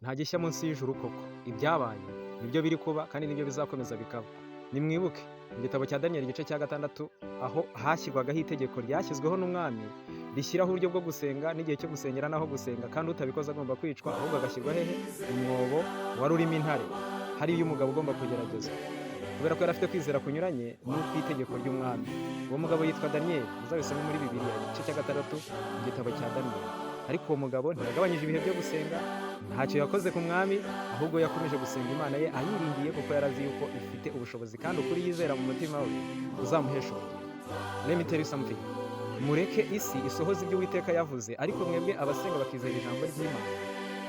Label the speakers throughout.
Speaker 1: nta gishya munsi y'ijuru koko. Ibyabaye nibyo biri kuba kandi nibyo bizakomeza bikaba. Nimwibuke mu gitabo cya Daniyeli igice cya 6 aho hashyirwagaho itegeko ryashyizweho n'umwami rishyiraho uburyo bwo gusenga n'igihe cyo gusengera naho gusenga, kandi utabikoze agomba kwicwa, ahubwo agashyirwa hehe? Umwobo wari urimo intare. Hariyo umugabo ugomba kugeragezwa kubera ko yari afite kwizera kunyuranye n'uko itegeko ry'umwami. Uwo mugabo yitwa Daniyeli, muzabisome muri Bibiliya igice cya 6 mu gitabo cya Daniyeli. Ariko uwo mugabo ntiyagabanyije ibihe byo gusenga, ntacyo yakoze ku mwami, ahubwo yakomeje gusenga Imana ye ayiringiye, kuko yarazi yuko ifite ubushobozi kandi ukuri yizera mu mutima we uzamuhesha ubugingo. Let me tell you something. Mureke isi isohoze ibyo Uwiteka yavuze, ariko mwebwe abasenga bakizera ijambo ry'Imana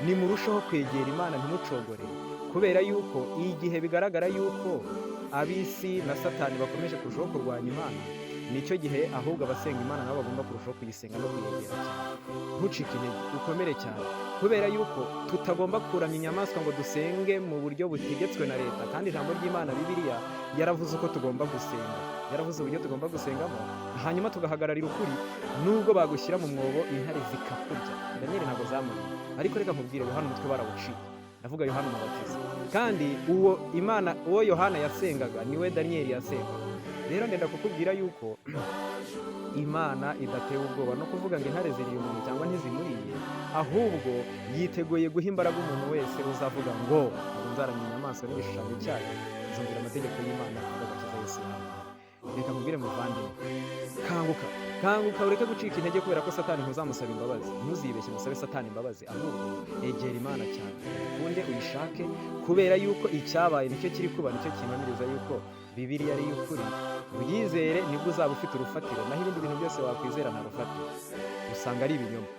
Speaker 1: nimurushaho kwegera Imana, ntimucogore, kubera yuko igihe bigaragara yuko ab'isi na Satani bakomeje kurushaho kurwanya Imana, nicyo gihe ahubwo abasenga Imana nabo bagomba kurushaho kuyisenga no kuyegera cyane. Ntucike intege, ukomere cyane, kubera yuko tutagomba kuramya inyamaswa ngo dusenge mu buryo butegetswe na leta, kandi ijambo ry'Imana Bibiliya yaravuze uko tugomba gusenga, yaravuze uburyo tugomba gusengamo, hanyuma tugahagararira ukuri. Nubwo bagushyira mu mwobo intare zikakurya, Daniyeli ntabwo zamuriye. Ariko reka nkubwire, Yohana umutwe barawuciye, ndavuga Yohana Umubatiza, kandi uwo Yohana yasengaga niwe Daniyeli yasengaga. Rero ndenda kukubwira yuko Imana idatewe ubwoba no kuvuga ngo intare ziriye umuntu cyangwa ntizimuriye, ahubwo yiteguye guha imbaraga umuntu wese uzavuga ngo ntabwo nzaramya inyamaswa n'igishushanyo cyayo, nzumvira amategeko y'Imana agakiza Yesu. Reka nkubwire muvandimwe, kanguka ureke gucika intege kubera ko Satani ntuzamusaba imbabazi. Ntuzibeshye musabe Satani imbabazi, ahubwo egera Imana cyane, ukunde uyishake, kubera yuko icyabaye nicyo kiri kuba, nicyo kimpamiriza yuko Bibiliya ari y'ukuri. Uyizere nibwo uzaba ufite urufatiro, naho ibindi bintu byose wakwizera nta rufatiro, usanga ari ibinyoma.